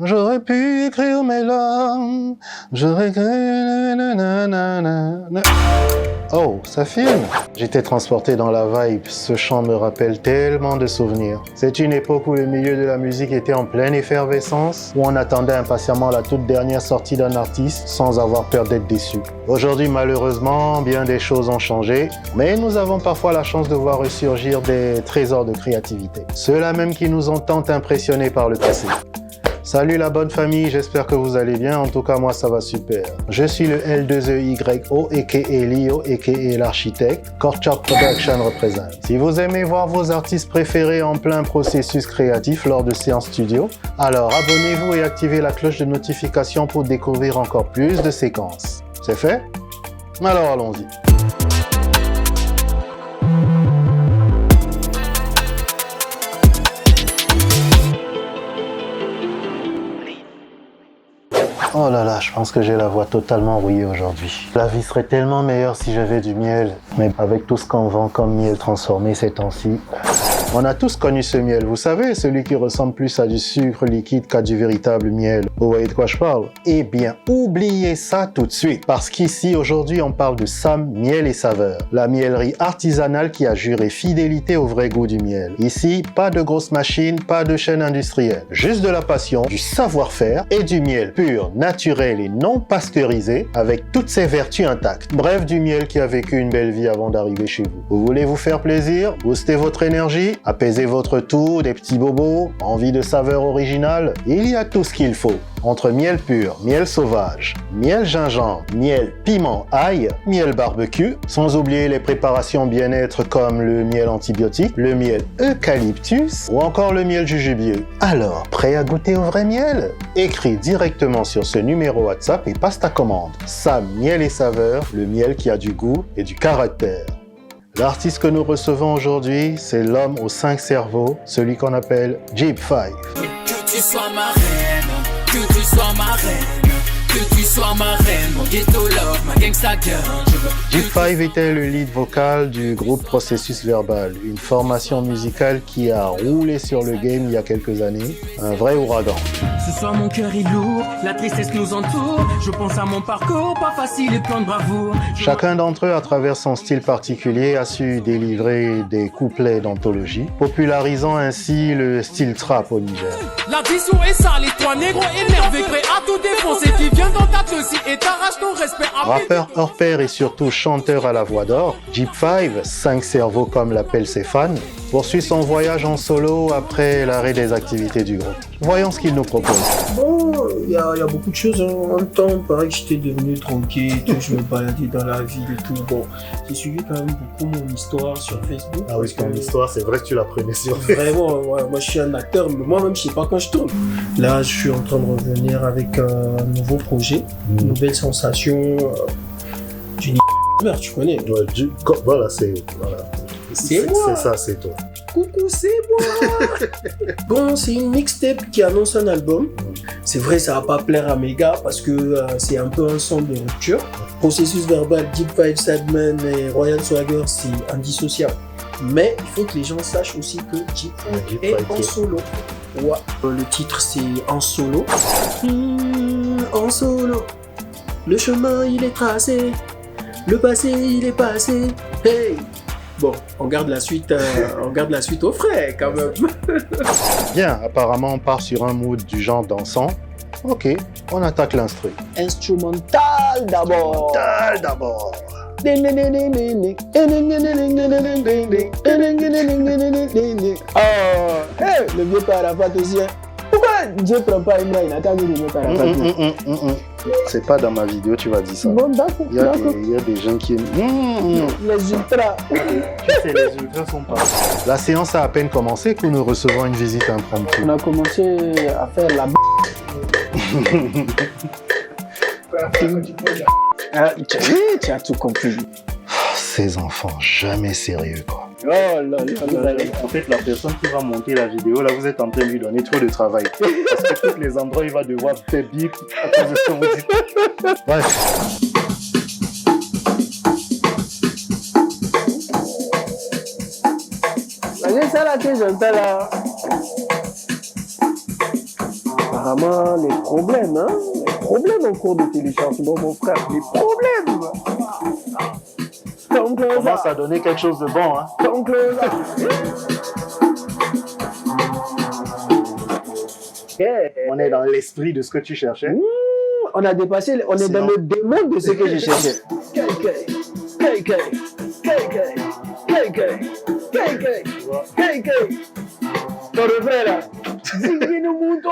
J'aurais pu écrire mes larmes, j'aurais écrit... Oh, ça filme. J'étais transporté dans la vibe. Ce chant me rappelle tellement de souvenirs. C'est une époque où le milieu de la musique était en pleine effervescence, où on attendait impatiemment la toute dernière sortie d'un artiste sans avoir peur d'être déçu. Aujourd'hui, malheureusement, bien des choses ont changé, mais nous avons parfois la chance de voir ressurgir des trésors de créativité. Ceux-là même qui nous ont tant impressionnés par le passé. Salut la bonne famille, j'espère que vous allez bien, en tout cas moi ça va super. Je suis le L2EYO, aka Lio, aka l'architecte, Korchak Production représente. Si vous aimez voir vos artistes préférés en plein processus créatif lors de séances studio, alors abonnez-vous et activez la cloche de notification pour découvrir encore plus de séquences. C'est fait? Alors allons-y. Oh là là, je pense que j'ai la voix totalement rouillée aujourd'hui. La vie serait tellement meilleure si j'avais du miel, mais avec tout ce qu'on vend comme miel transformé ces temps-ci... On a tous connu ce miel, vous savez, celui qui ressemble plus à du sucre liquide qu'à du véritable miel. Vous voyez de quoi je parle? Eh bien, oubliez ça tout de suite, parce qu'ici, aujourd'hui, on parle de Sam Miel et Saveur, la mielerie artisanale qui a juré fidélité au vrai goût du miel. Ici, pas de grosses machines, pas de chaîne industrielle, juste de la passion, du savoir-faire et du miel pur, naturel et non pasteurisé, avec toutes ses vertus intactes. Bref, du miel qui a vécu une belle vie avant d'arriver chez vous. Vous voulez vous faire plaisir, booster votre énergie, apaiser votre toux, des petits bobos, envie de saveur originale? Il y a tout ce qu'il faut. Entre miel pur, miel sauvage, miel gingembre, miel piment ail, miel barbecue, sans oublier les préparations bien-être comme le miel antibiotique, le miel eucalyptus ou encore le miel jujubie. Alors, prêt à goûter au vrai miel? Écris directement sur ce numéro WhatsApp et passe ta commande. Sam Miel et Saveur, le miel qui a du goût et du caractère. L'artiste que nous recevons aujourd'hui, c'est l'homme aux 5 cerveaux, celui qu'on appelle Jeep5. Que tu sois ma reine, que tu sois ma reine, que tu sois ma reine, mon ghetto love, ma gangsta girl. Jeep5 était le lead vocal du groupe Processus Verbal, une formation musicale qui a roulé sur le game il y a quelques années, un vrai ouragan. Ce soir mon cœur est lourd, la tristesse nous entoure, je pense à mon parcours, pas facile et plein de bravoure. Chacun d'entre eux, à travers son style particulier, a su délivrer des couplets d'anthologie, popularisant ainsi le style trap au Niger. L'addition est sale et toi négro énervé, prêt à tout défoncer, qui vient dans ta aussi et t'arrache ton respect. Rappeur hors pair et surtout chanteur à la voix d'or, Jeep5, 5 cerveaux comme l'appellent ses fans, poursuit son voyage en solo après l'arrêt des activités du groupe. Voyons ce qu'il nous propose. Bon, il y a beaucoup de choses. En même temps, pareil que j'étais devenu tranquille, que je me baladais dans la ville et tout. Bon, j'ai suivi quand même beaucoup mon histoire sur Facebook. Ah oui, ton histoire, c'est vrai que tu la prenais sur Facebook. Vraiment, ouais, moi je suis un acteur, mais moi-même je sais pas quand je tourne. Là, je suis en train de revenir avec un nouveau projet, une nouvelle sensation. Du tu connais. Ouais, voilà, c'est... Voilà. C'est moi. C'est ça, c'est toi. Coucou, c'est moi. Bon, c'est une mixtape qui annonce un album. C'est vrai, ça va pas plaire à mes gars parce que c'est un peu un son de rupture. Processus verbal, Jeep5, Sadman et Royal Swagger, c'est indissociable. Mais il faut que les gens sachent aussi que Jeep5 est en solo. Ouais. Le titre c'est En solo. En solo. Le chemin il est tracé. Le passé il est passé. Hey. Bon, on garde la suite au frais quand même. Bien, apparemment on part sur un mood du genre dansant. Ok, on attaque l'instru. Instrumental d'abord. Instrumental d'abord. Oh, hey, le vieux Parafat aussi. Pourquoi Dieu prend pas Imra, il attend le vieux Parafat? C'est pas dans ma vidéo, tu vas dire ça. Bon, d'accord. Il y a des gens qui aiment. Les ultras. Les ultras sont pas. La séance a à peine commencé que nous recevons une visite impromptue. On a commencé à faire la tu as tout compris. Ces enfants, jamais sérieux quoi. Oh là là là là. En fait, la personne qui va monter la vidéo, là, vous êtes en train de lui donner trop de travail. Parce que tous les endroits, il va devoir faire bip à cause de ce que vous dites. Bref. C'est ça là que j'entends là. apparemment, les problèmes, hein. Les problèmes en cours de téléchargement, mon frère. Les problèmes. On commence à donner quelque chose de bon, hein. On est dans l'esprit de ce que tu cherchais. On a dépassé, on est dans le démon de ce que je cherchais. Ton refrain là. Zingine mouton.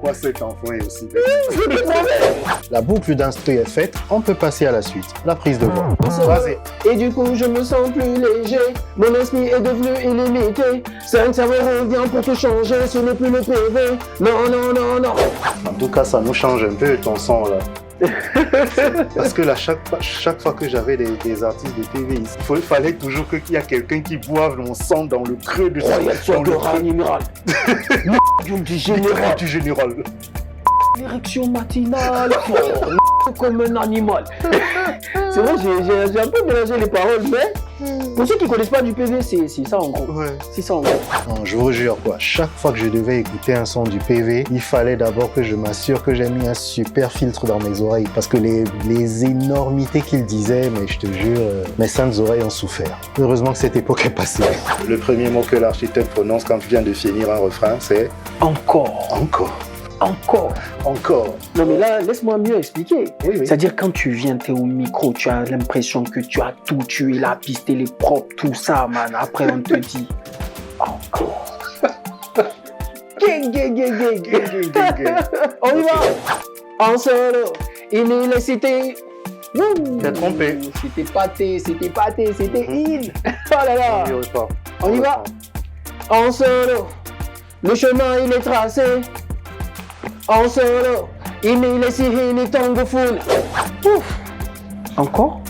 Quoi, cet enfant est aussi belle. La boucle d'instru est faite, on peut passer à la suite. La prise de voix. Vas-y. Et du coup, je me sens plus léger. Mon esprit est devenu illimité. 5 ça me revient pour tout changer. Ce n'est plus le PV. Non, non, non, non. En tout cas, ça nous change un peu ton son là. Parce que là, chaque fois que j'avais des artistes de TV, il fallait toujours qu'il y ait quelqu'un qui boive mon sang dans le creux de son animal. Du général. Du général. L'érection matinale, comme un animal. C'est vrai, j'ai un peu mélangé les paroles, mais pour ceux qui ne connaissent pas du PV, c'est ça en gros. Ouais. C'est ça en gros. Non, je vous jure quoi, chaque fois que je devais écouter un son du PV, il fallait d'abord que je m'assure que j'ai mis un super filtre dans mes oreilles. Parce que les énormités qu'il disait, mais je te jure, mes saintes oreilles ont souffert. Heureusement que cette époque est passée. Le premier mot que l'architecte prononce quand il vient de finir un refrain, c'est encore. Encore. Encore. Encore. Non mais là, laisse-moi mieux expliquer. Oui. C'est-à-dire quand tu viens, t'es au micro, tu as l'impression que tu as tout tué, la piste, elle est propre, tout ça, man. Après, on te dit encore. Gang. On y va. En solo, université. T'es trompé. C'était pâté, c'était il. Oh là là. On y va. En solo, le chemin il est tracé. En solo, il est siré, il est tango full. Encore.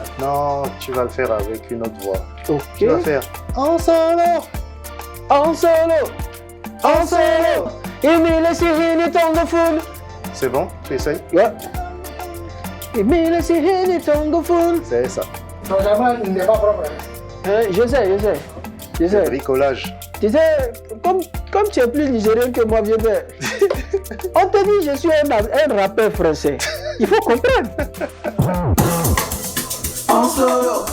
Maintenant, tu vas le faire avec une autre voix. Ok. Tu vas faire en solo. Il est siré, il est tango full. C'est bon? Tu essayes? Ouais. Il est siré, il est tango full. C'est ça. Ton gamin, il n'est pas propre. J'essaie. Bricolage. Tu sais, comme tu es plus nigérien que moi, vieux père, on te dit je suis un rappeur français. Il faut comprendre. En solo,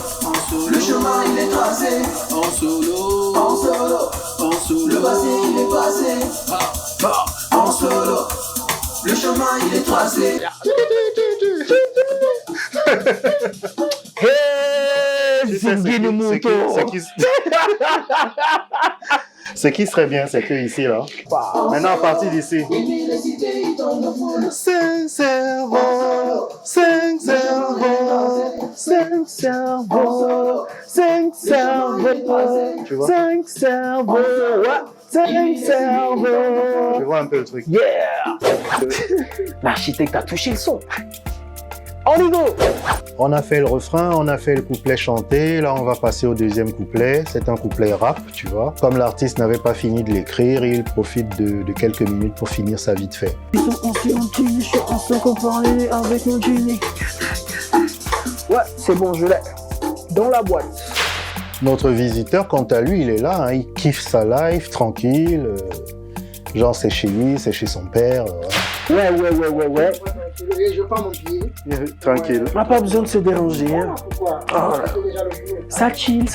le chemin il est tracé. En solo, le passé il est passé. En solo, le chemin il est tracé. Ce qui serait bien, c'est que ici, là. Maintenant, à partir d'ici. 5 cerveaux. Tu vois? 5 cerveaux. Je vois un peu le truc. Yeah! L'architecte a touché le son. On y go! On a fait le refrain, on a fait le couplet chanté. Là, on va passer au deuxième couplet. C'est un couplet rap, tu vois. Comme l'artiste n'avait pas fini de l'écrire, il profite de quelques minutes pour finir ça vite fait. Ils sont je suis en train de parler avec mon Jimmy. Ouais, c'est bon, je l'ai. Dans la boîte. Notre visiteur, quant à lui, il est là. Hein, il kiffe sa life, tranquille. Genre, c'est chez lui, c'est chez son père. Ouais. Je prends mon pied. Tranquille. On n'a pas besoin de se déranger. Hein. Pourquoi? Oh. Ça chill.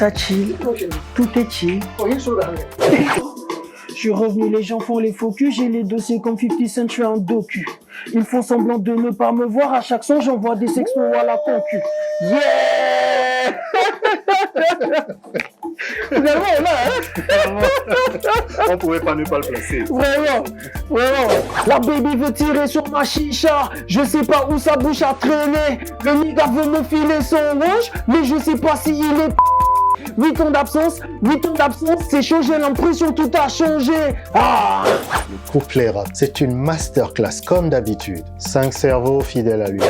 Tout est chill. Je suis revenu, les gens font les faux culs. J'ai les dossiers comme 50 Cent, je suis un docu. Ils font semblant de ne pas me voir. À chaque son, j'envoie des sextos à la concu. Yeah! Finalement, là, hein? On pouvait pas ne pas le placer. Vraiment. La baby veut tirer sur ma chicha. Je sais pas où sa bouche a traîné. Le nigga veut me filer son rouge, mais je sais pas si il est 8 ans d'absence, c'est chaud, j'ai l'impression tout a changé. Ah! Le couplet rap, c'est une masterclass comme d'habitude. 5 cerveaux fidèles à lui.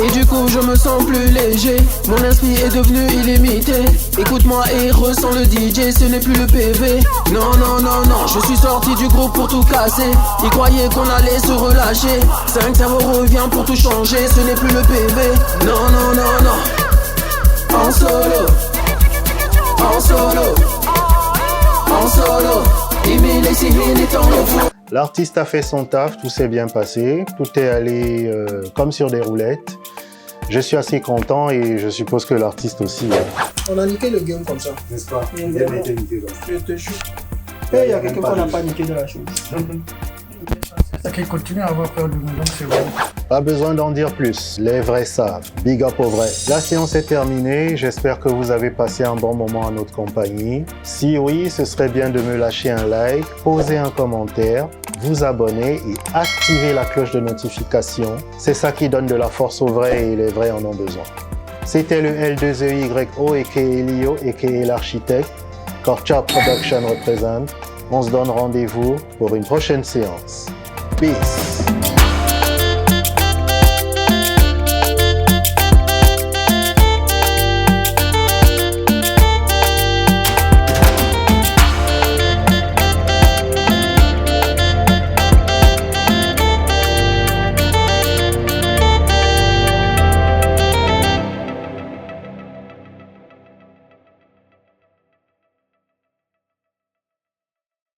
Et du coup je me sens plus léger. Mon esprit est devenu illimité. Écoute-moi et ressens le DJ, ce n'est plus le PV. Non, je suis sorti du groupe pour tout casser. Ils croyaient qu'on allait se relâcher. 5 cerveaux revient pour tout changer, ce n'est plus le PV. Non. En solo, En solo, imilisi hini tongo. L'artiste a fait son taf, tout s'est bien passé, tout est allé comme sur des roulettes. Je suis assez content et je suppose que l'artiste aussi. On a niqué le game comme ça. N'est-ce pas? Il Vous avez été niqué, donc. Je te jure. Et il y a quelqu'un qu'on n'a pas niqué de la chose. C'est qu'il continue à avoir peur de nous, donc c'est bon. Pas besoin d'en dire plus, les vrais savent. Big up aux vrais. La séance est terminée, j'espère que vous avez passé un bon moment en notre compagnie. Si oui, ce serait bien de me lâcher un like, poser un commentaire, vous abonner et activer la cloche de notification. C'est ça qui donne de la force aux vrais et les vrais en ont besoin. C'était le L2EYO aka Lio aka l'architecte. Korcha Production représente. On se donne rendez-vous pour une prochaine séance. Peace.